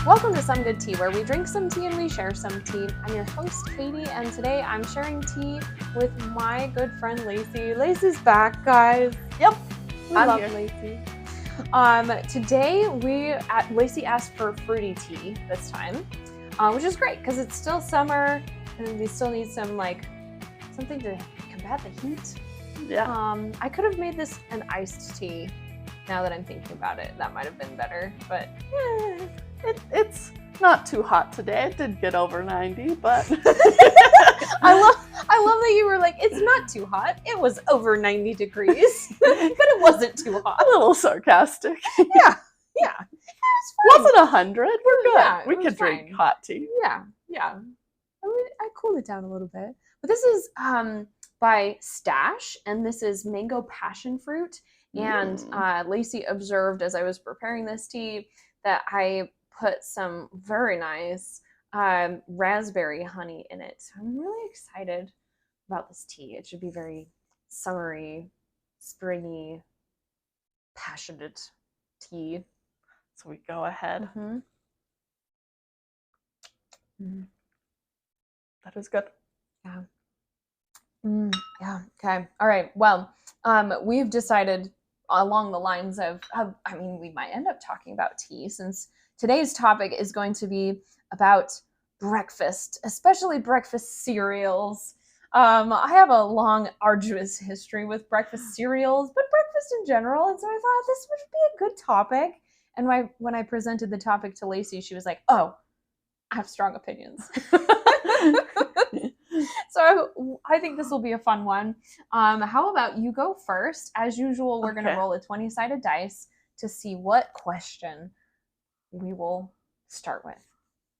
Welcome to Some Good Tea, where we drink some tea and we share some tea. I'm your host, Katie, and today I'm sharing tea with my good friend, Lacy. Lacy's back, guys. Yep, I love Lacy. Today Lacy asked for fruity tea this time, which is great because it's still summer and we still need some something to combat the heat. Yeah. I could have made this an iced tea. Now that I'm thinking about it, that might have been better, but it's not too hot today. It did get over 90, but I love that you were like, it's not too hot. It was over 90 degrees, but it wasn't too hot. A little sarcastic. Yeah. Wasn't 100. We're good. Yeah, we could drink hot tea. Yeah. I cooled it down a little bit. But this is by Stash, and this is Mango Passionfruit. And Lacy observed as I was preparing this tea that I put some very nice raspberry honey in it. So I'm really excited about this tea. It should be very summery, springy, passionate tea. So we go ahead. That is good. Yeah. Yeah. Okay. All right. Well, we've decided along the lines of, we might end up talking about tea since today's topic is going to be about breakfast, especially breakfast cereals. I have a long, arduous history with breakfast cereals, but breakfast in general. And so I thought this would be a good topic. And when I presented the topic to Lacy, she was like, "Oh, I have strong opinions." So I think this will be a fun one. How about you go first? As usual, we're going to roll a 20-sided dice to see what question we will start with.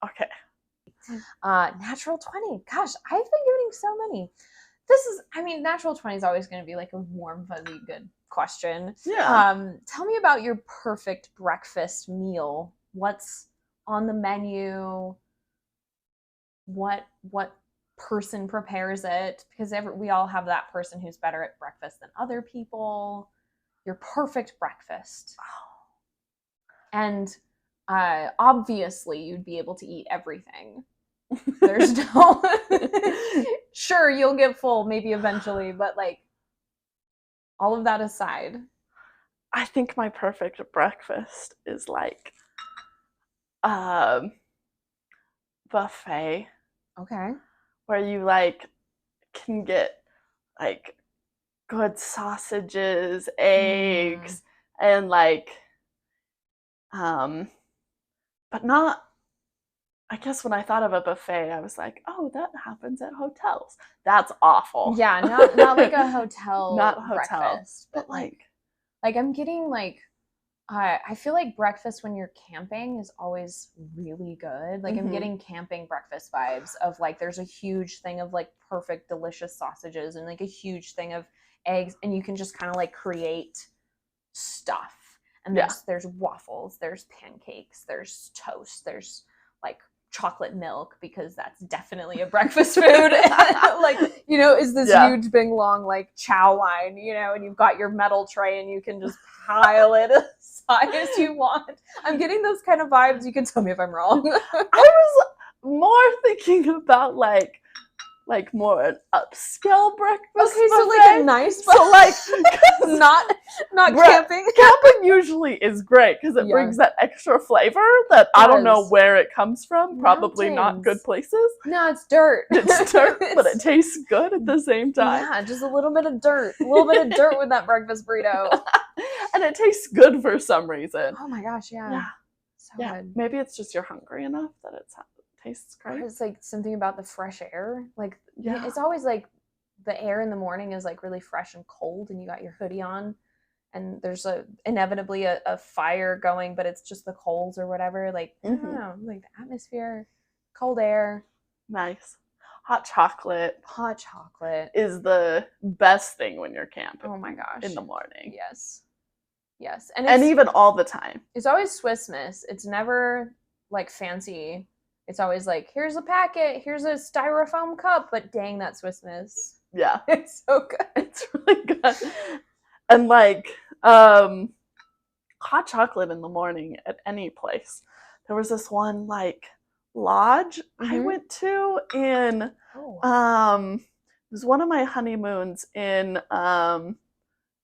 Okay. Natural 20. Gosh, I've been getting so many. Natural 20 is always going to be like a warm, fuzzy, good question. Yeah. Tell me about your perfect breakfast meal. What's on the menu? What person prepares it, because we all have that person who's better at breakfast than other people. Your perfect breakfast. And obviously you'd be able to eat everything. There's no sure, you'll get full maybe eventually, but all of that aside, I think my perfect breakfast is buffet. Okay. Where you can get good sausages, eggs, and but not, I guess when I thought of a buffet, I was like, oh, that happens at hotels. That's awful. Yeah, not like a hotel breakfast, but I'm getting I feel like breakfast when you're camping is always really good. I'm getting camping breakfast vibes of there's a huge thing of perfect, delicious sausages and a huge thing of eggs, and you can just kind of create stuff. And there's waffles, there's pancakes, there's toast, there's chocolate milk, because that's definitely a breakfast food. Is this huge big long chow line, and you've got your metal tray and you can just pile it as high as you want. I'm getting those kind of vibes. You can tell me if I'm wrong. I was more thinking about more an upscale breakfast. Okay, buffet. So a nice, so not camping. Camping usually is great because it brings that extra flavor that I don't know where it comes from. Probably not good places. No, it's dirt. It's dirt, but it tastes good at the same time. Yeah, just a little bit of dirt. A little bit of dirt with that breakfast burrito. And it tastes good for some reason. Oh my gosh, yeah. So good. Maybe it's just you're hungry enough that tastes great. It's something about the fresh air. It's always the air in the morning is really fresh and cold, and you got your hoodie on, and there's inevitably a fire going, but it's just the coals or whatever. I don't know, the atmosphere, cold air. Nice. Hot chocolate is the best thing when you're camping. Oh my gosh. In the morning. Yes. And even all the time. It's always Swiss Miss. It's never fancy. It's always here's a packet, here's a styrofoam cup, but dang, that Swiss Miss. Yeah. It's so good. It's really good. And hot chocolate in the morning at any place. there was this one like lodge I went to in it was one of my honeymoons in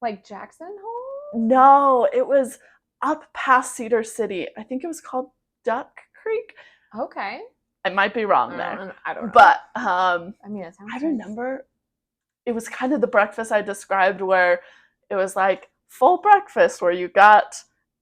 like Jackson Hole? No, it was up past Cedar City. I think it was called Duck Creek. Okay. I might be wrong there. I don't know. But I mean, it sounds I remember it was kind of the breakfast I described where it was like full breakfast where you got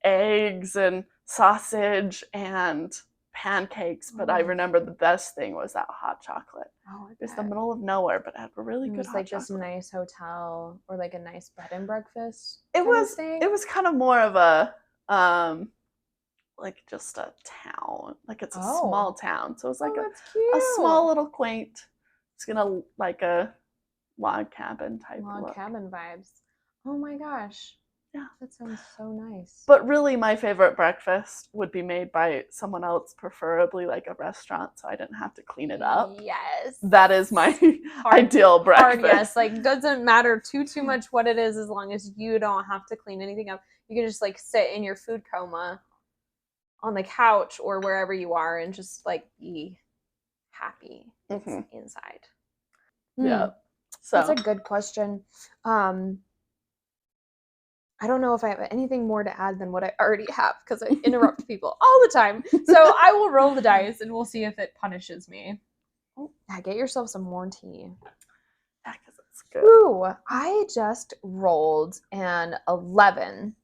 eggs and sausage and pancakes, but I remember the best thing was that hot chocolate. It was the middle of nowhere, but it had a really good hot like chocolate. this nice hotel or like a nice bed and breakfast. It was kind of more of a like just a town, like it's a small town, so it's like a small little quaint. It's gonna like a log cabin type look. Cabin vibes. Oh my gosh. Yeah. That sounds so nice. But really my favorite breakfast would be made by someone else, preferably like a restaurant, so I didn't have to clean it up. Yes. That is my ideal breakfast. Yes, like doesn't matter too much what it is as long as you don't have to clean anything up. You can just like sit in your food coma on the couch or wherever you are and just like be happy inside. Yeah. So that's a good question. I don't know if I have anything more to add than what I already have because I interrupt people all the time. So I will roll the dice and we'll see if it punishes me. Oh, yeah, get yourself some more tea. Yeah, because it's good. Ooh, I just rolled an 11.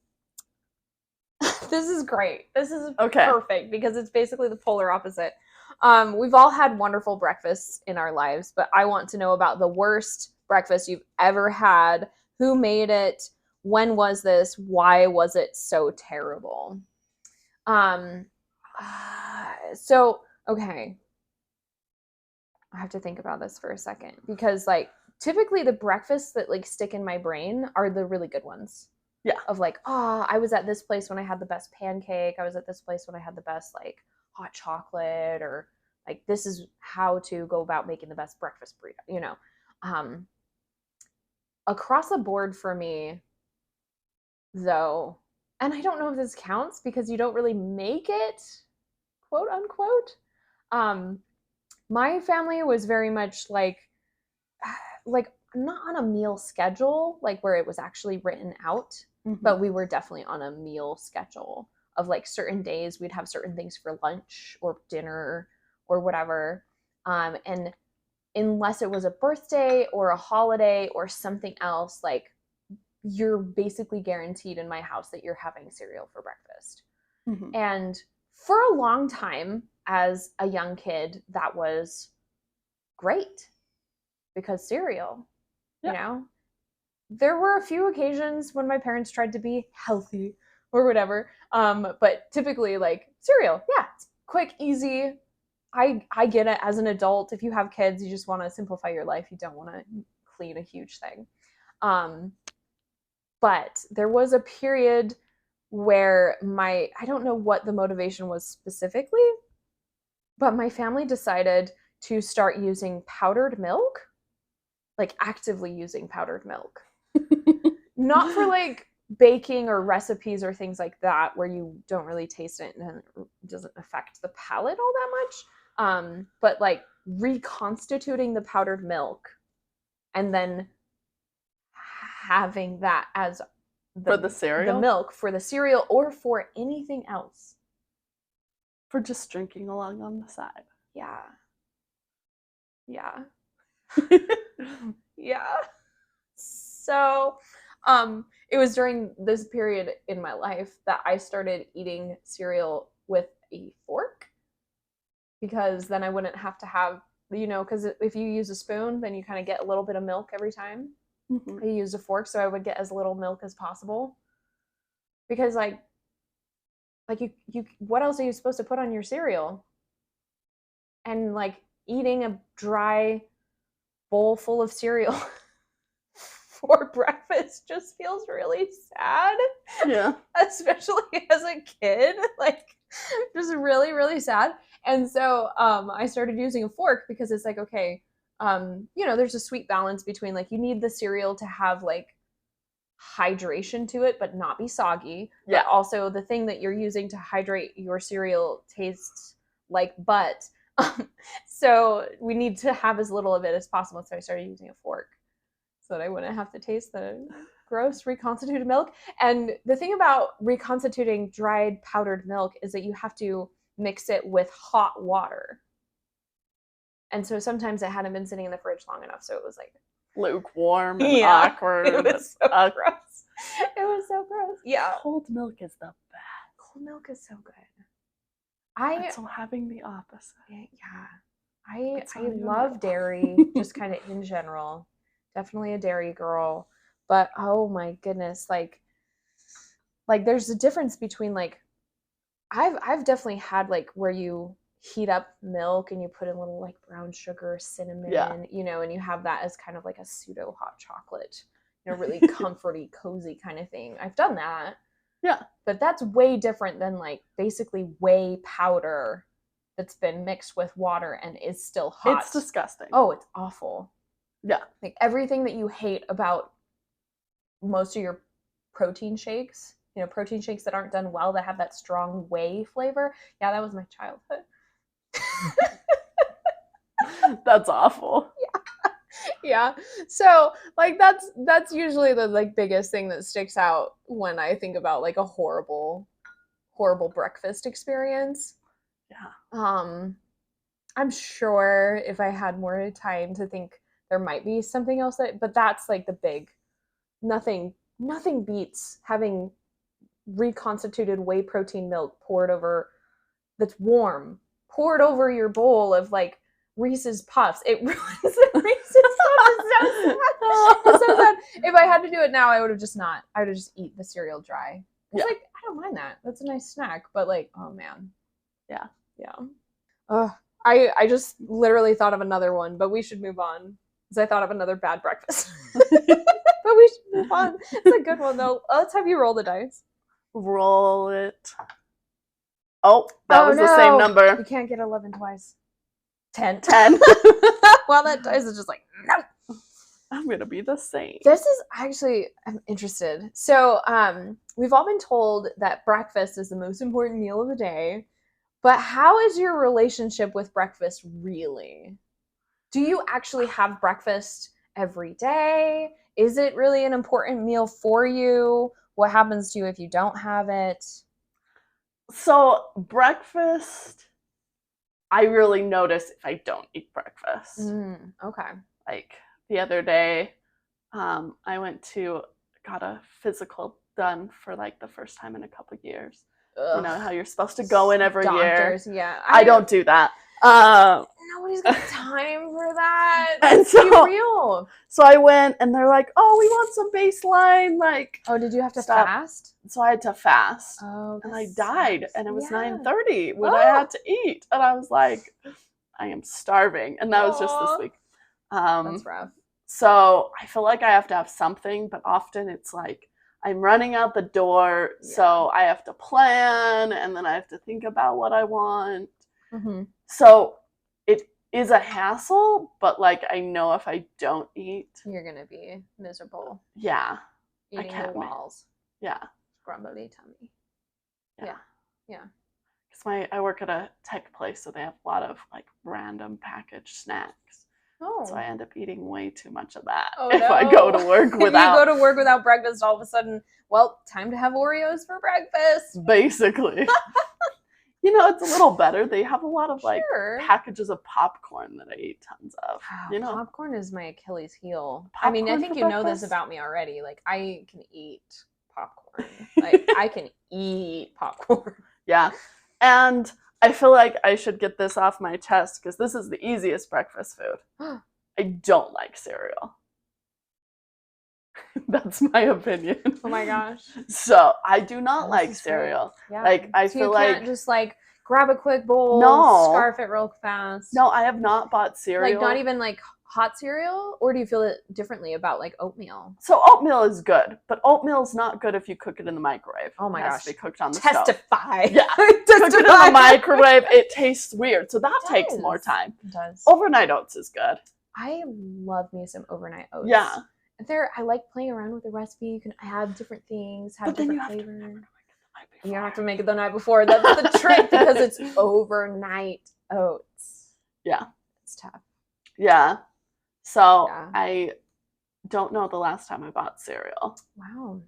This is great. This is perfect because it's basically the polar opposite. We've all had wonderful breakfasts in our lives, but I want to know about the worst breakfast you've ever had. Who made it? When was this? Why was it so terrible? So, okay. I have to think about this for a second because like typically the breakfasts that like stick in my brain are the really good ones. Yeah. Of like, I was at this place when I had the best pancake. I was at this place when I had the best like hot chocolate, or like this is how to go about making the best breakfast burrito, you know. Across the board for me, though, and I don't know if this counts because you don't really make it, quote unquote. My family was very much like not on a meal schedule, like where it was actually written out, but we were definitely on a meal schedule of like certain days we'd have certain things for lunch or dinner or whatever. And unless it was a birthday or a holiday or something else, like you're basically guaranteed in my house that you're having cereal for breakfast. And for a long time as a young kid, that was great because cereal, you know, there were a few occasions when my parents tried to be healthy or whatever. But typically like cereal, it's quick, easy. I get it as an adult. If you have kids, you just want to simplify your life. You don't want to clean a huge thing. But there was a period where I don't know what the motivation was specifically, but my family decided to start using powdered milk, like actively using powdered milk. Not for like baking or recipes or things like that where you don't really taste it and it doesn't affect the palate all that much, but like reconstituting the powdered milk and then having that as for the cereal, the milk for the cereal or for anything else, for just drinking along on the side. Yeah. So it was during this period in my life that I started eating cereal with a fork, because then I wouldn't have to have, you know, because if you use a spoon, then you kind of get a little bit of milk every time. I used a fork, so I would get as little milk as possible. Because like you what else are you supposed to put on your cereal? And like eating a dry bowl full of cereal for breakfast just feels really sad. Yeah. Especially as a kid, like just really, really sad. And so I started using a fork because it's like, okay, you know, there's a sweet balance between like you need the cereal to have like hydration to it, but not be soggy. Yeah. But also the thing that you're using to hydrate your cereal tastes like butt. So we need to have as little of it as possible. So I started using a fork so that I wouldn't have to taste the gross reconstituted milk. And the thing about reconstituting dried powdered milk is that you have to mix it with hot water. And so sometimes it hadn't been sitting in the fridge long enough, so it was like lukewarm and awkward. It was so gross. It was so gross. Yeah. Cold milk is the best. Cold milk is so good. So having the opposite. Yeah. I love dairy, just kind of in general. Definitely a dairy girl. But oh my goodness, like there's a difference between like I've definitely had like where you heat up milk and you put in little like brown sugar, cinnamon, you know, and you have that as kind of like a pseudo hot chocolate, you know, really comforty, cozy kind of thing. I've done that. Yeah. But that's way different than like basically whey powder that's been mixed with water and is still hot. It's disgusting. Oh, it's awful. Yeah. Like everything that you hate about most of your protein shakes, you know, protein shakes that aren't done well, that have that strong whey flavor. Yeah, that was my childhood. That's awful. Yeah. So like that's usually the like biggest thing that sticks out when I think about like a horrible breakfast experience. Yeah. I'm sure if I had more time to think, there might be something else but that's like the big, nothing beats having reconstituted whey protein milk that's warm, poured over your bowl of like Reese's Puffs. It ruins the Reese's Puffs. It's so sad. If I had to do it now, I would have just eat the cereal dry. It's like, I don't mind that. That's a nice snack. But like, oh man. Yeah. Yeah. Ugh. I just literally thought of another one, but we should move on. Because I thought of another bad breakfast. But we should move on. It's a good one though. Let's have you roll the dice. Roll it. Oh, that was the same number. You can't get 11 twice. 10. Well, that dice is just like, no. I'm going to be the same. This is actually, I'm interested. So we've all been told that breakfast is the most important meal of the day. But how is your relationship with breakfast really? Do you actually have breakfast every day? Is it really an important meal for you? What happens to you if you don't have it? So breakfast, I really notice if I don't eat breakfast. Okay. Like the other day, I got a physical done for like the first time in a couple of years. Ugh. You know how you're supposed to go in every year. Yeah. I don't do that. Nobody's got time for that. Let's be real. So I went and they're like, oh, we want some baseline. Like, oh, did you have to fast? So I had to fast. Oh, and I died. And it was 9:30 when I had to eat. And I was like, I am starving. And that was just this week. That's rough. So I feel like I have to have something, but often it's like I'm running out the door. Yeah. So I have to plan and then I have to think about what I want. Mm-hmm. So it is a hassle, but like I know if I don't eat, you're gonna be miserable. Yeah, eating the walls. Yeah, grumbly tummy. Yeah. Because I work at a tech place, so they have a lot of like random packaged snacks. Oh. So I end up eating way too much of that if I go to work without. You go to work without breakfast, all of a sudden, well, time to have Oreos for breakfast. Basically. You know, it's a little better. They have a lot of like packages of popcorn that I eat tons of. You know, popcorn is my Achilles heel. I mean, I think you know this about me already. Like, I can eat popcorn. Like, I can eat popcorn. Yeah. And I feel like I should get this off my chest because this is the easiest breakfast food. I don't like cereal. That's my opinion. Oh my gosh. So I do not like cereal. Yeah. Like I feel like you can't just like grab a quick bowl, scarf it real fast. No, I have not bought cereal. Like not even like hot cereal, or do you feel it differently about like oatmeal? So oatmeal is good, but oatmeal is not good if you cook it in the microwave. Oh my gosh. It has to be cooked on the stove. Testify. Yeah. Cook it in the microwave, it tastes weird. So that takes more time. It does. Overnight oats is good. I love me some overnight oats. Yeah. I like playing around with the recipe. You can add different things, have different flavors. You have to make it the night before. That's the trick because it's overnight oats. Yeah. It's tough. Yeah. So I don't know the last time I bought cereal. Wow.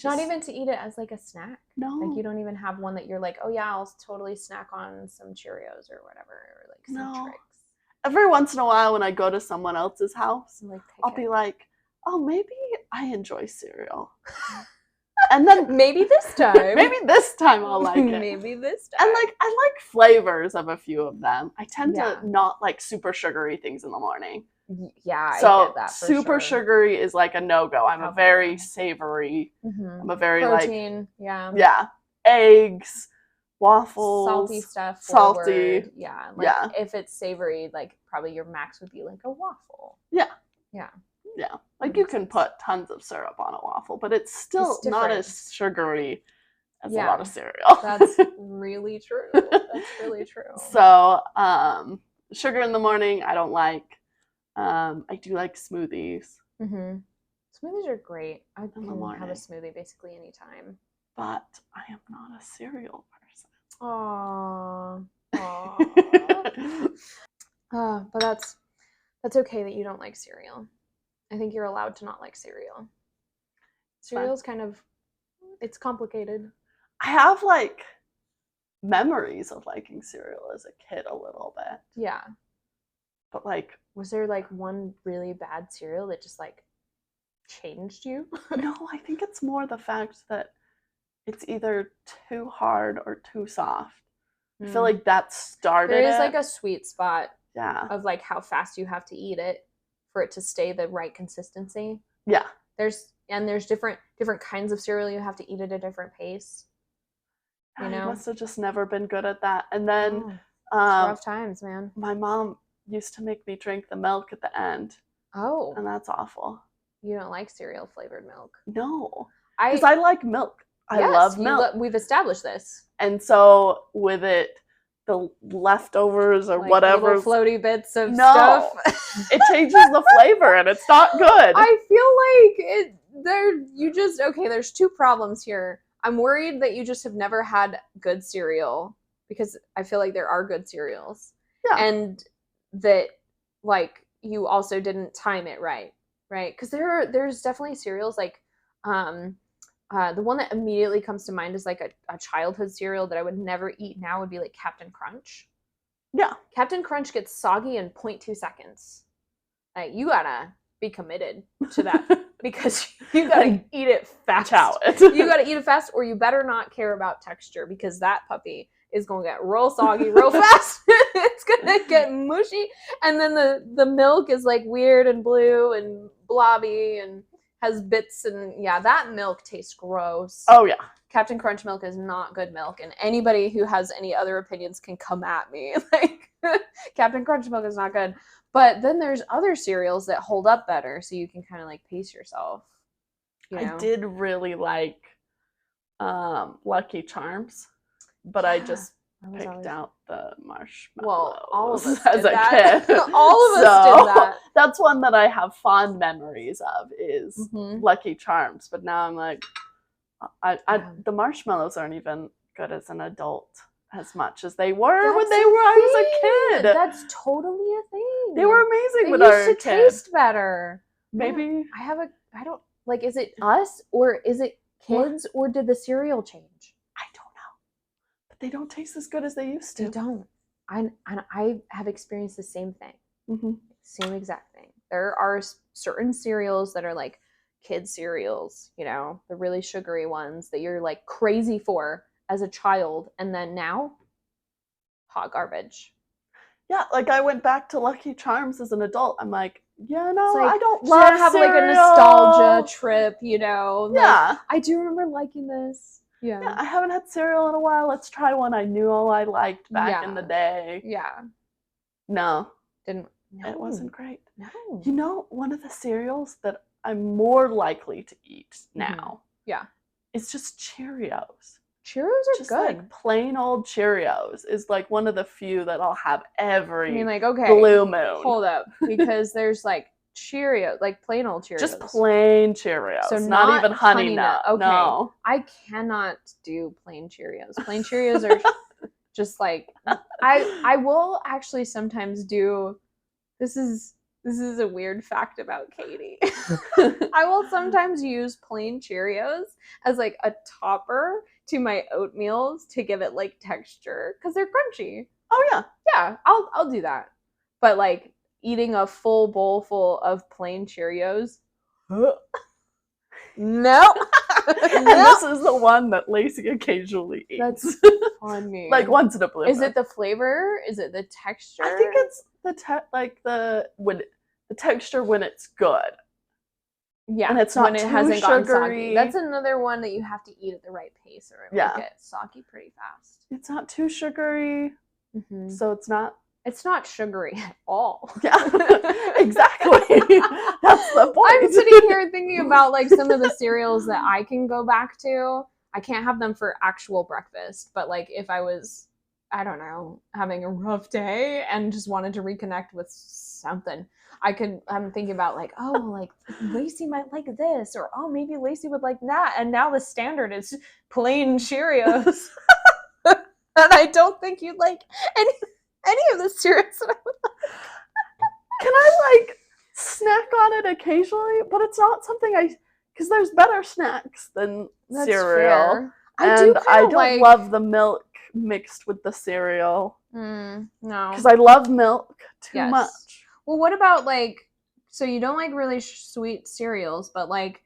Not even to eat it as like a snack. No. Like you don't even have one that you're like, oh yeah, I'll totally snack on some Cheerios or whatever, or like some tricks. Every once in a while when I go to someone else's house, I'll be like, oh, maybe I enjoy cereal. And then maybe this time I'll like it. Maybe this time. And like I like flavors of a few of them. I tend to not like super sugary things in the morning. Yeah, so I get that for super sugary is like a no-go. I'm a very savory. I'm a very protein, eggs, waffles, salty stuff. Salty. Yeah. Like if it's savory, like probably your max would be like a waffle. Yeah. Yeah. Yeah. Like you can put tons of syrup on a waffle, but it's still not as sugary as a lot of cereal. That's really true. That's really true. So, sugar in the morning, I don't like. I do like smoothies. Smoothies are great. I can have a smoothie basically anytime. But I am not a cereal person. Aww. But that's okay that you don't like cereal. I think you're allowed to not like cereal. Cereal's kind of, it's complicated. I have like memories of liking cereal as a kid a little bit. Yeah. But like, was there like one really bad cereal that just like changed you? No, I think it's more the fact that it's either too hard or too soft. I feel like that started There is like a sweet spot of like how fast you have to eat it for it to stay the right consistency. Yeah. There's different kinds of cereal. You have to eat at a different pace. You know? I must have just never been good at that. And then it's rough times, man. My mom used to make me drink the milk at the end. Oh. And that's awful. You don't like cereal flavored milk? No. Because I like milk. I love milk. We've established this. And so with it, the leftovers or like whatever. Little floaty bits of stuff. It changes the flavor and it's not good. I feel like there's two problems here. I'm worried that you just have never had good cereal because I feel like there are good cereals. Yeah. And that like you also didn't time it right? Because there's definitely cereals like the one that immediately comes to mind is like a childhood cereal that I would never eat now would be like Captain Crunch. Yeah. Captain Crunch gets soggy in 0.2 seconds. Like you gotta be committed to that because you gotta eat it fast. You gotta eat it fast or you better not care about texture because that puppy is gonna get real soggy real fast. It's gonna get mushy. And then the milk is like weird and blue and blobby and has bits and that milk tastes gross. Oh yeah. Captain Crunch milk is not good milk and anybody who has any other opinions can come at me. Like Captain Crunch milk is not good. But then there's other cereals that hold up better so you can kind of like pace yourself. You know? I did really like Lucky Charms, but I just picked out the marshmallows. Well, all of us as did a that. kid. All of us did that. That's one that I have fond memories of is Lucky Charms. But now I'm like, the marshmallows aren't even good as an adult as much as they were when I was a kid. That's totally a thing. They were amazing when I I was a kid. They used to taste better. Maybe. I don't, like, is it us or is it kids or did the cereal change? I don't know. But they don't taste as good as they used to. They don't. I have experienced the same thing. Same exact thing. There are certain cereals that are like kid cereals, you know, the really sugary ones that you're like crazy for as a child, and then now, hot garbage. Yeah, like I went back to Lucky Charms as an adult. I'm like, I don't have cereal. Like a nostalgia trip, you know. Yeah. I do remember liking this. Yeah. I haven't had cereal in a while. Let's try one I knew I liked back in the day. Yeah. No. No. It wasn't great. No. You know, one of the cereals that I'm more likely to eat now. Yeah. It's just Cheerios. Cheerios are just good. Like plain old Cheerios is like one of the few that I'll have every I mean, like, okay, blue moon. Hold up, because there's like Cheerios, like plain old Cheerios. Just plain Cheerios. So not even honey nut. Okay. No. I cannot do plain Cheerios. Plain Cheerios are just like I will actually sometimes do. This is a weird fact about Katie. I will sometimes use plain Cheerios as like a topper to my oatmeals to give it like texture because they're crunchy. Oh yeah. Yeah, I'll do that. But like eating a full bowl full of plain Cheerios. No. And this is the one that Lacy occasionally eats. That's funny. Like once in a blue moon. Is it the flavor? Is it the texture? I think it's the texture when it's good. Yeah, and it's not when it hasn't sugary. Gotten soggy. That's another one that you have to eat at the right pace, or it will get soggy pretty fast. It's not too sugary, so it's not. It's not sugary at all. Yeah, exactly. That's the point. I'm sitting here thinking about like some of the cereals that I can go back to. I can't have them for actual breakfast, but like if I was, I don't know, having a rough day and just wanted to reconnect with something, I'm thinking about like, oh, like Lacy might like this, or oh, maybe Lacy would like that. And now the standard is plain Cheerios. And I don't think you'd like any of the cereals that I would like. Can I like snack on it occasionally? But it's not something because there's better snacks than cereal. Fair. I don't love the milk mixed with the cereal. No. Because I love milk too much. Well, what about like, so you don't like really sweet cereals, but like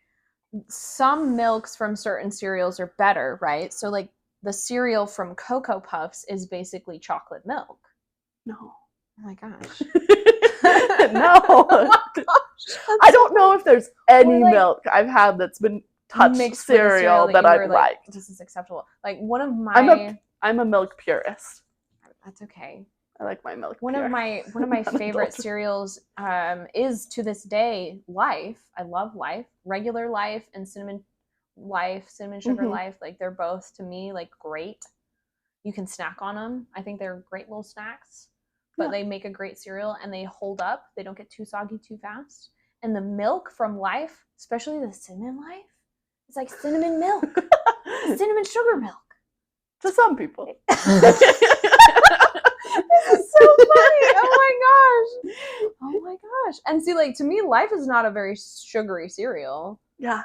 some milks from certain cereals are better, right? So like the cereal from Cocoa Puffs is basically chocolate milk. No. Oh my gosh. No. Oh my gosh. I don't know if there's any milk I've had that's been touched mixed cereal that I like. This is acceptable. Like one of my I'm a milk purist. That's okay. I like my milk. One of my favorite cereals is to this day Life. I love Life, regular Life, and cinnamon sugar Life. Like they're both to me like great. You can snack on them. I think they're great little snacks, but they make a great cereal and they hold up. They don't get too soggy too fast. And the milk from Life, especially the cinnamon Life, it's like cinnamon milk, cinnamon sugar milk. To some people. This is so funny. Oh my gosh. And see, like, to me, Life is not a very sugary cereal. Yeah.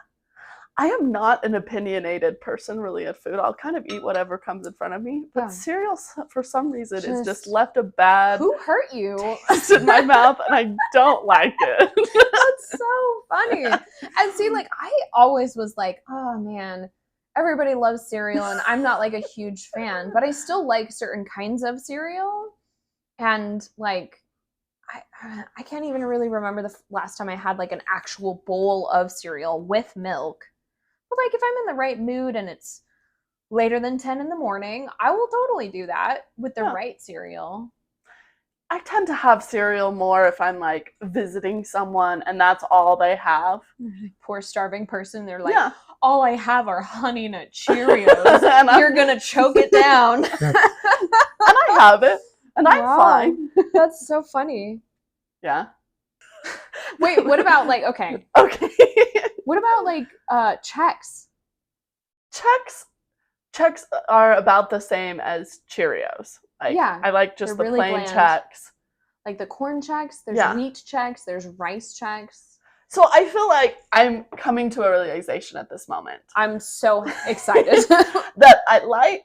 I am not an opinionated person really at food. I'll kind of eat whatever comes in front of me. But cereal, for some reason, is just left a bad Who hurt you? taste in my mouth, and I don't like it. That's so funny. And see, like, I always was like, oh, man, everybody loves cereal, and I'm not, like, a huge fan. But I still like certain kinds of cereal. And, like, I can't even really remember the last time I had, like, an actual bowl of cereal with milk. But, like, if I'm in the right mood and it's later than 10 in the morning, I will totally do that with the right cereal. I tend to have cereal more if I'm, like, visiting someone and that's all they have. Poor starving person. They're like, all I have are Honey Nut Cheerios. And you're going to choke it down. And I have it. And I'm fine. That's so funny. Yeah. Wait, what about, like, okay. What about, like, Chex? Chex are about the same as Cheerios. Like, I like just the really plain Chex. Like the corn Chex, there's wheat Chex, there's rice Chex. So I feel like I'm coming to a realization at this moment. I'm so excited. That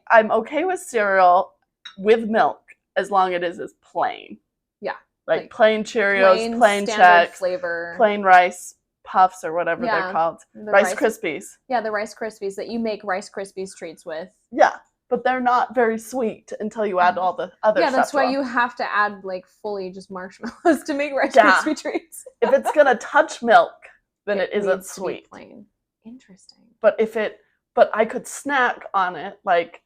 I'm okay with cereal with milk as long as it is plain. Yeah. Like plain Cheerios, plain Chex, flavor, plain rice puffs or whatever they're called. Rice Krispies. Yeah, the Rice Krispies that you make Rice Krispies treats with. Yeah, but they're not very sweet until you add all the other stuff. Yeah, that's why you have to add like fully just marshmallows to make Rice Krispie treats. If it's gonna touch milk, then it isn't sweet. Plain. Interesting. But I could snack on it. Like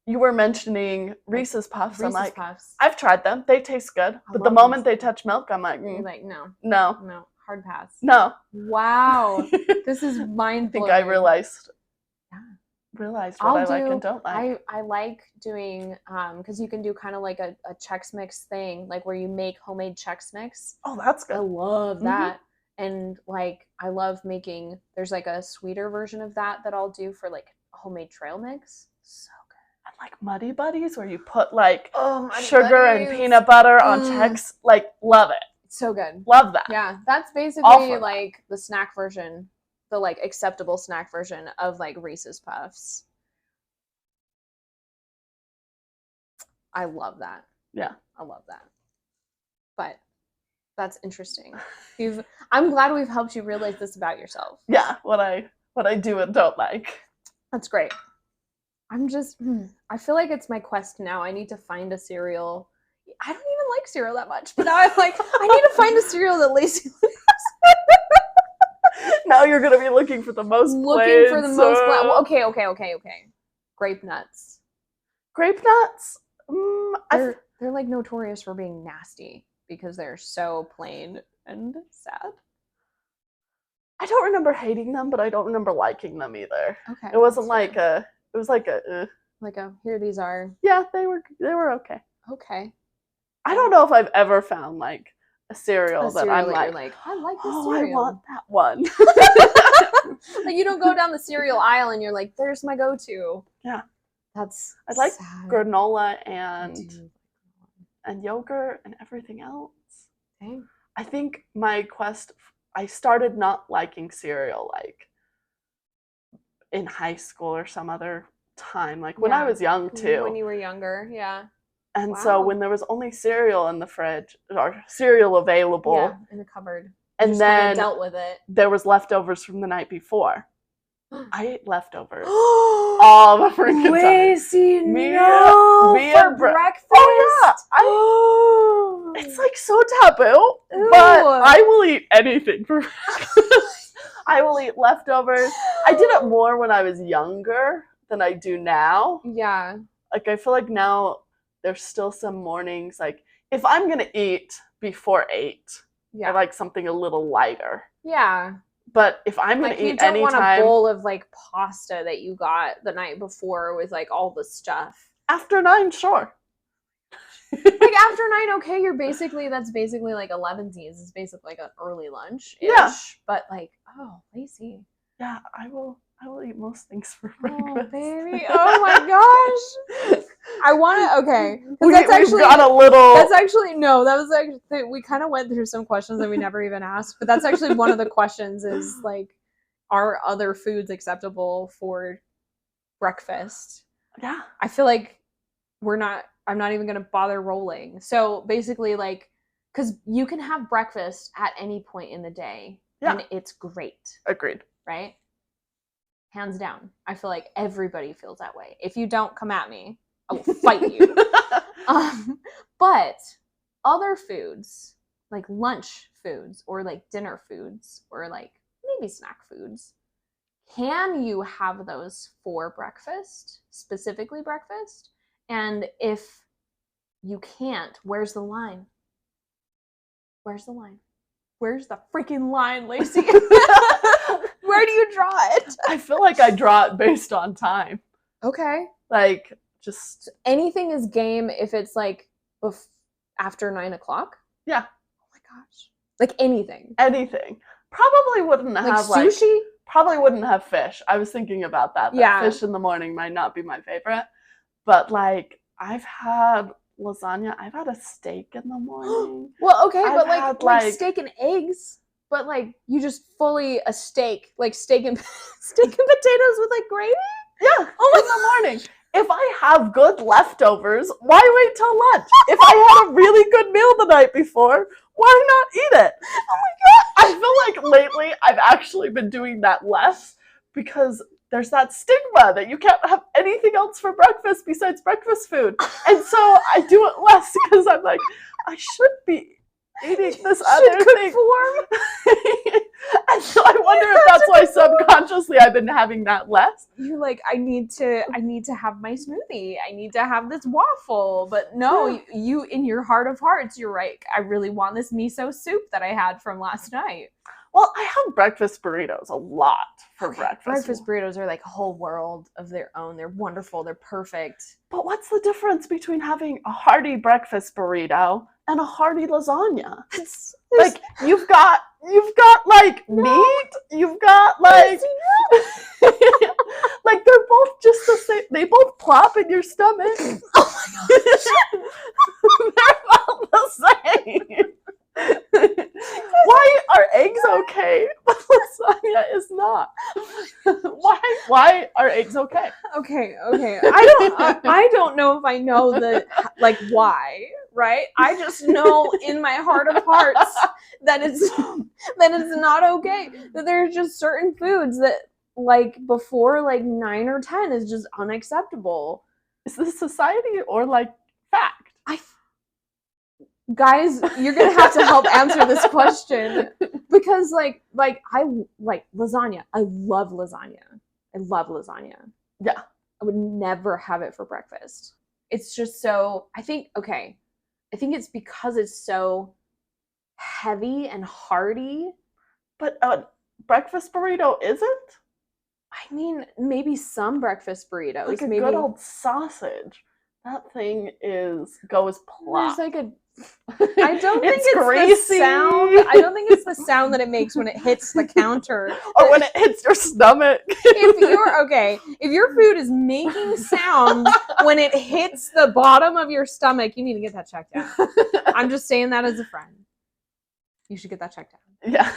you were mentioning Reese's Puffs. I'm like, I've tried them. They taste good. But the moment they touch milk, I'm like, you're like, no. Hard pass. No. Wow. This is mind blowing. I think I realized. Yeah. realized what I like and don't like. I like doing, because you can do kind of like a Chex Mix thing, like where you make homemade Chex Mix. Oh, that's good. I love that. And like, I love making, there's like a sweeter version of that I'll do for like homemade trail mix. So good. And like Muddy Buddies, where you put like sugar and peanut butter on Chex. Like, love it. It's so good. Love that. Yeah, that's basically like the snack version, the like acceptable snack version of like Reese's Puffs. I love that. Yeah. I love that. But that's interesting. I'm glad we've helped you realize this about yourself. Yeah, what I do and don't like. That's great. I'm just, I feel like it's my quest now. I need to find a cereal. I don't even like cereal that much, but now I'm like, I need to find a cereal that Lacy likes. Now you're going to be looking for the most Okay. Grape nuts. Grape nuts? They're like notorious for being nasty because they're so plain and sad. I don't remember hating them, but I don't remember liking them either. Okay. It wasn't like it was like here these are. Yeah, they were okay. Okay. I don't know if I've ever found like a cereal that I'm like, I like this cereal. I want that one. Like, you don't go down the cereal aisle and you're like, there's my go-to. Yeah. That's I like sad. granola and yogurt and everything else. Dang. I think my quest, I started not liking cereal like in high school or some other time, like when I was young too. When you were younger, yeah. And so when there was only cereal in the fridge, or cereal available, in the cupboard, and then dealt with it. There was leftovers from the night before. I ate leftovers all the freaking Lacy, time. For breakfast. Oh yeah, it's like so taboo, but I will eat anything for breakfast. I will eat leftovers. I did it more when I was younger than I do now. Yeah. Like, I feel like now there's still some mornings, like, if I'm going to eat before 8, I like something a little lighter. Yeah. But if I'm going to eat anytime... You don't want a bowl of, like, pasta that you got the night before with, like, all the stuff. After 9, sure. Like, after 9, okay, that's basically, like, 11sies. It's basically, like, an early lunch-ish. Yeah. But, like, oh, Lacy. Yeah, I will eat most things for breakfast. Oh, baby. Oh, my gosh. I want to, okay. We've got a little... That's actually, no, that was actually, we kind of went through some questions that we never even asked, but that's actually one of the questions is, like, are other foods acceptable for breakfast? Yeah. I feel like I'm not even going to bother rolling. So, basically, like, because you can have breakfast at any point in the day, and it's great. Agreed. Right? Hands down. I feel like everybody feels that way. If you don't, come at me. I will fight you. But other foods, like lunch foods or like dinner foods or like maybe snack foods, can you have those for breakfast, specifically breakfast? And if you can't, where's the line? Where's the line? Where's the freaking line, Lacy? Where do you draw it? I feel like I draw it based on time. Okay. Like, just... anything is game if it's like after 9 o'clock? Yeah. Oh my gosh. Like anything. Anything. Probably wouldn't have sushi? Probably wouldn't have fish. I was thinking about that. Yeah. Fish in the morning might not be my favorite. But like, I've had lasagna. I've had a steak in the morning. Well, okay, but like steak and eggs. But like, you just fully a steak, like steak and potatoes with like gravy? Yeah. In the morning. If I have good leftovers, why wait till lunch? If I had a really good meal the night before, why not eat it? Oh my god! I feel like lately I've actually been doing that less because there's that stigma that you can't have anything else for breakfast besides breakfast food. And so I do it less because I'm like, I should be eating this other thing. And so I wonder if that's why subconsciously I've been having that less. You're like, I need to have my smoothie. I need to have this waffle. But no, you in your heart of hearts, you're like, I really want this miso soup that I had from last night. Well, I have breakfast burritos a lot for breakfast. Breakfast burritos are like a whole world of their own. They're wonderful. They're perfect. But what's the difference between having a hearty breakfast burrito and a hearty lasagna? Like you've got like meat, you've got like like they're both just the same. They both plop in your stomach. Oh my gosh. They're about the same. Why are eggs okay, but lasagna is not? Why are eggs okay? Okay. I don't know if I know the like why, right? I just know in my heart of hearts that it's not okay. That there's just certain foods that like before like 9 or 10 is just unacceptable. Is this society or like fact? Guys, you're gonna have to help answer this question because like I like lasagna. I love lasagna. Yeah. I would never have it for breakfast. It's just so I think it's because it's so heavy and hearty. But a breakfast burrito isn't? I mean, maybe some breakfast burritos. Like a maybe good old sausage. That thing goes plop. There's like a I don't think it's greasy. the sound. I don't think it's the sound that it makes when it hits the counter. Or when it hits your stomach. If your food is making sounds when it hits the bottom of your stomach, you need to get that checked out. I'm just saying that as a friend. You should get that checked out. Yeah.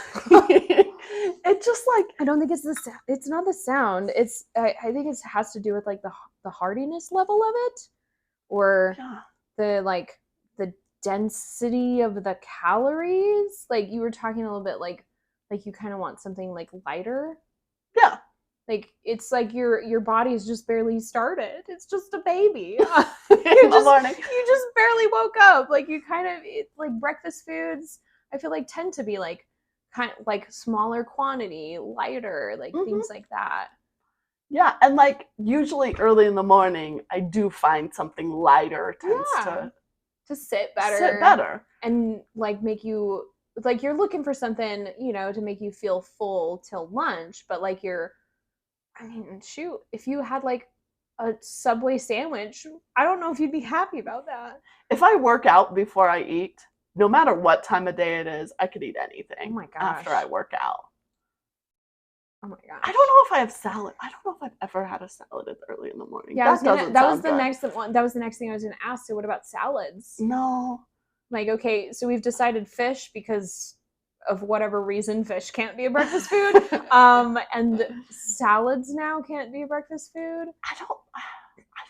It's just like I don't think it's the sound. It's not the sound. I think it has to do with like the hardiness level of it, or the density of the calories. Like you were talking a little bit like you kind of want something like lighter. Yeah. Like it's like your body's just barely started. It's just a baby. In the morning. You just barely woke up. Like you kind of like breakfast foods I feel like tend to be like kind of like smaller quantity, lighter, like things like that. Yeah, and like usually early in the morning I do find something lighter tends to sit better and like make you like you're looking for something, to make you feel full till lunch, but like if you had like a Subway sandwich, I don't know if you'd be happy about that. If I work out before I eat, no matter what time of day it is, I could eat anything. Oh my gosh. After I work out. Oh my gosh. I don't know if I have salad. I don't know if I've ever had a salad early in the morning. Yeah, that was the next thing I was going to ask. So what about salads? No. Like, okay, so we've decided fish because of whatever reason fish can't be a breakfast food. And salads now can't be a breakfast food. I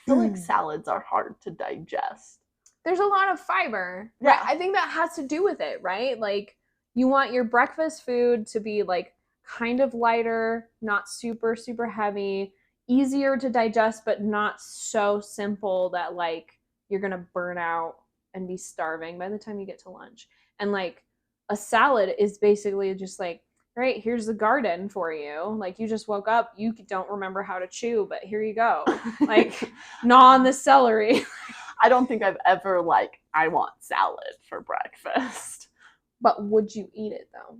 feel like salads are hard to digest. There's a lot of fiber. Yeah. Right? I think that has to do with it, right? Like you want your breakfast food to be like kind of lighter, not super, super heavy, easier to digest, but not so simple that like you're going to burn out and be starving by the time you get to lunch. And like a salad is basically just like, right, here's the garden for you. Like you just woke up, you don't remember how to chew, but here you go. Like gnaw on the celery. I don't think I've ever I want salad for breakfast. But would you eat it though?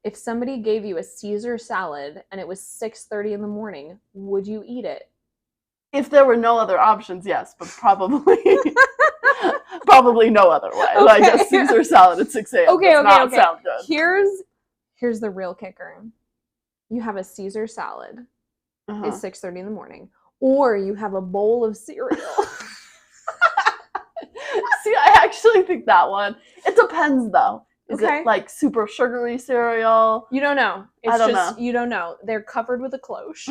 If somebody gave you a Caesar salad and it was 6:30 in the morning, would you eat it? If there were no other options, yes, but probably probably no other way. Okay. Like a Caesar salad at 6 a.m. Okay. Sound good. Here's the real kicker. You have a Caesar salad. It's 6:30 in the morning. Or you have a bowl of cereal. See, I actually think that one. It depends though. Is it like super sugary cereal? You don't know. I don't know. You don't know. They're covered with a cloche.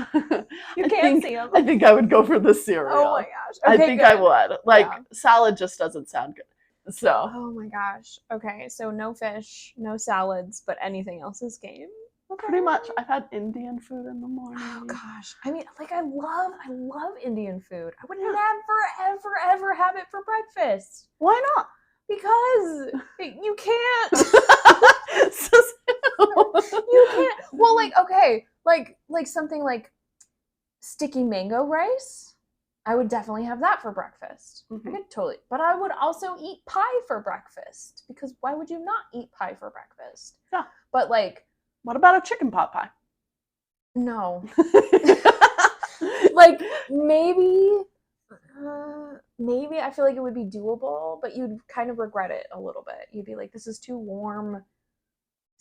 You can't see them. I think I would go for the cereal. Oh my gosh. Okay, I think I would. Salad just doesn't sound good. So. Oh my gosh. Okay, so no fish, no salads, but anything else is game. Okay. Pretty much. I've had Indian food in the morning. Oh gosh. I mean, like I love Indian food. I would never, ever, ever have it for breakfast. Why not? Because you can't. You can't. Well, like, okay, like something like sticky mango rice. I would definitely have that for breakfast. I could totally. But I would also eat pie for breakfast, because why would you not eat pie for breakfast? Yeah. But like, what about a chicken pot pie? No. Like, maybe I feel like it would be doable, but you'd kind of regret it a little bit. You'd be like, this is too warm.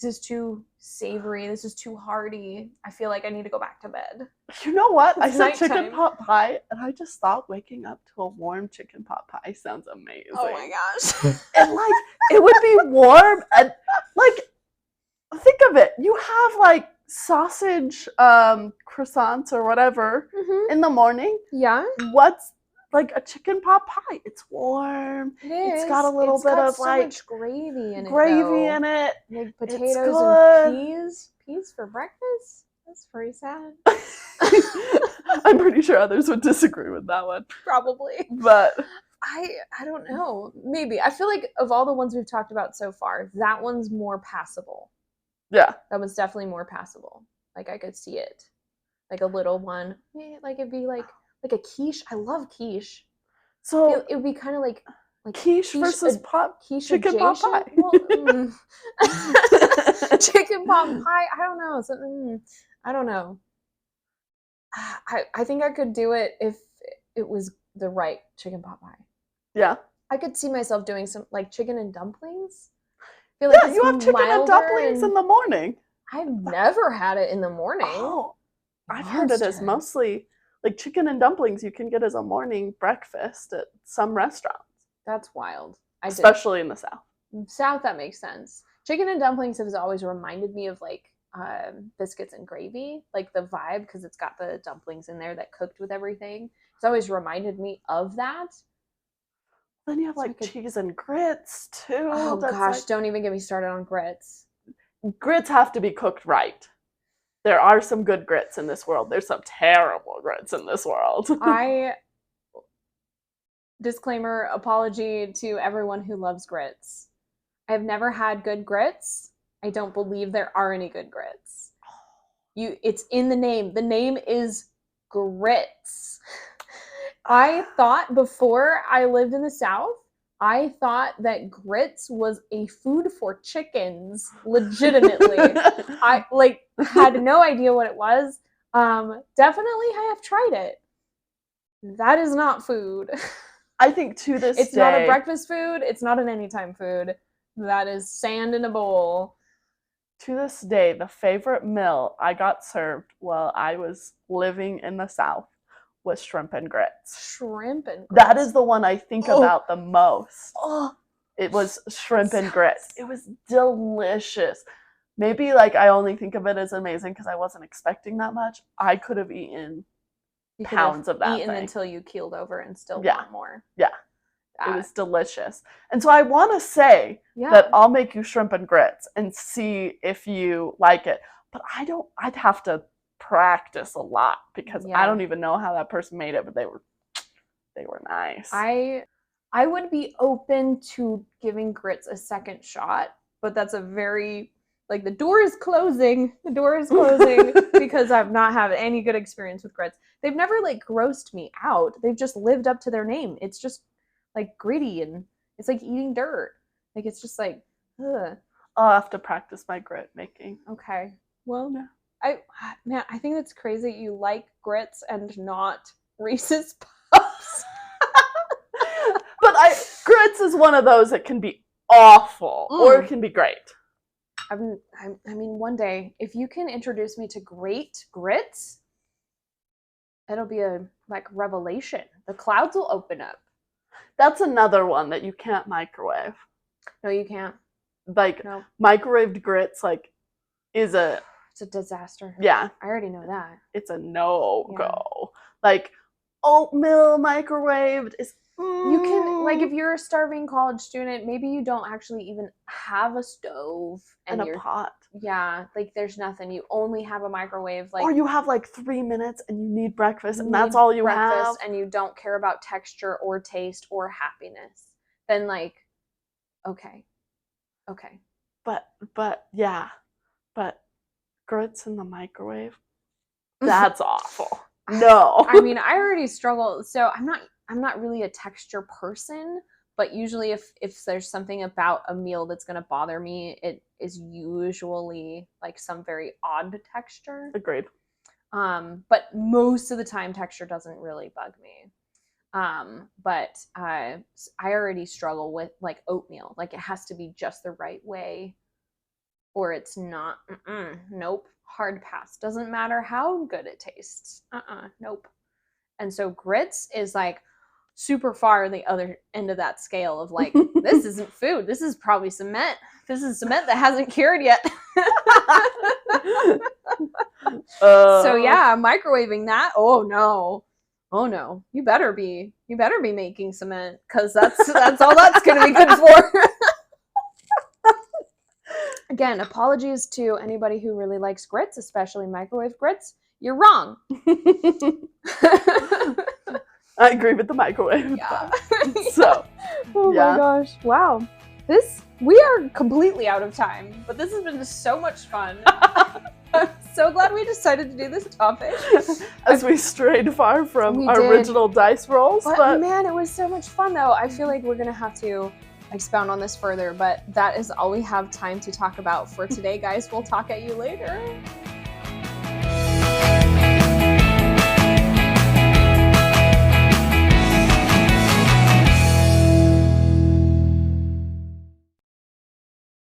This is too savory. This is too hearty. I feel like I need to go back to bed. You know what? It's I said chicken pot pie, and I just thought waking up to a warm chicken pot pie sounds amazing. Oh my gosh. And like, it would be warm, and like, think of it. You have like sausage croissants or whatever in the morning. Yeah. What's like a chicken pot pie? It's warm. It's got a little bit of so like much gravy in it. Like potatoes and peas. Peas for breakfast? That's pretty sad. I'm pretty sure others would disagree with that one. Probably. But I don't know. Maybe. I feel like of all the ones we've talked about so far, that one's more passable. Yeah. That one's definitely more passable. Like, I could see it. Like a little one. Like, it'd be like a quiche. I love quiche. So it would be kind of like quiche versus chicken pot pie. Well, chicken pot pie. I don't know. I don't know. I think I could do it if it was the right chicken pot pie. Yeah. I could see myself doing some like chicken and dumplings. I feel like you have chicken and dumplings in the morning. I've never had it in the morning. Oh, I've heard it as mostly like chicken and dumplings you can get as a morning breakfast at some restaurants. That's wild. Especially in the South. South, that makes sense. Chicken and dumplings has always reminded me of like biscuits and gravy, like the vibe, because it's got the dumplings in there that cooked with everything. It's always reminded me of that. Then you have like cheese and grits too. Oh gosh, don't even get me started on grits. Grits have to be cooked right. There are some good grits in this world. There's some terrible grits in this world. Disclaimer, apology to everyone who loves grits. I've never had good grits. I don't believe there are any good grits. It's in the name. The name is grits. I thought before I lived in the South, I thought that grits was a food for chickens, legitimately. I had no idea what it was. Definitely I have tried it. That is not food. I think to this day, it's not a breakfast food. It's not an anytime food. That is sand in a bowl. To this day, the favorite meal I got served while I was living in the South was shrimp and grits. Shrimp and grits. That is the one I think about the most. It was shrimp and grits. It was delicious. Maybe like I only think of it as amazing because I wasn't expecting that much. I could have eaten pounds of that thing. Until you keeled over and still want more. Yeah. It was delicious. And so I want to say that I'll make you shrimp and grits and see if you like it. But I'd have to practice a lot because I don't even know how that person made it, but they were nice. I would be open to giving grits a second shot, but that's a very the door is closing. The door is closing because I've not had any good experience with grits. They've never grossed me out. They've just lived up to their name. It's just gritty and it's like eating dirt. It's just ugh. I'll have to practice my grit making. Okay. Well, I think that's crazy. You like grits and not Reese's Puffs. But grits is one of those that can be awful or it can be great. I mean, one day, if you can introduce me to great grits, it'll be a revelation. The clouds will open up. That's another one that you can't microwave. No, you can't. No. Microwaved grits is it's a disaster. Yeah. I already know that. It's a no-go. Oatmeal microwaved is You can if you're a starving college student, maybe you don't actually even have a stove and a pot. Yeah, there's nothing. You only have a microwave. Or you have 3 minutes and you need breakfast and that's all you have. And you don't care about texture or taste or happiness. Then okay. But yeah. But grits in the microwave, that's awful. No. I mean, I already struggle. So I'm not really a texture person, but usually if there's something about a meal that's going to bother me, it is usually like some very odd texture. Agreed. But most of the time texture doesn't really bug me. But I already struggle with like oatmeal. Like it has to be just the right way or it's not. Nope. Hard pass. Doesn't matter how good it tastes. Nope. And so grits is like super far the other end of that scale of like, this isn't food. This is probably cement. This is cement that hasn't cured yet. So yeah, microwaving that. Oh no. You better be making cement because that's all that's gonna be good for. Again, apologies to anybody who really likes grits, especially microwave grits. You're wrong. I agree with the microwave. Yeah. So, oh my gosh. Wow. We are completely out of time, but this has been just so much fun. I'm so glad we decided to do this topic. As we strayed far from our original dice rolls. But man, it was so much fun though. I feel like we're going to have to expound on this further, but that is all we have time to talk about for today, guys. We'll talk at you later.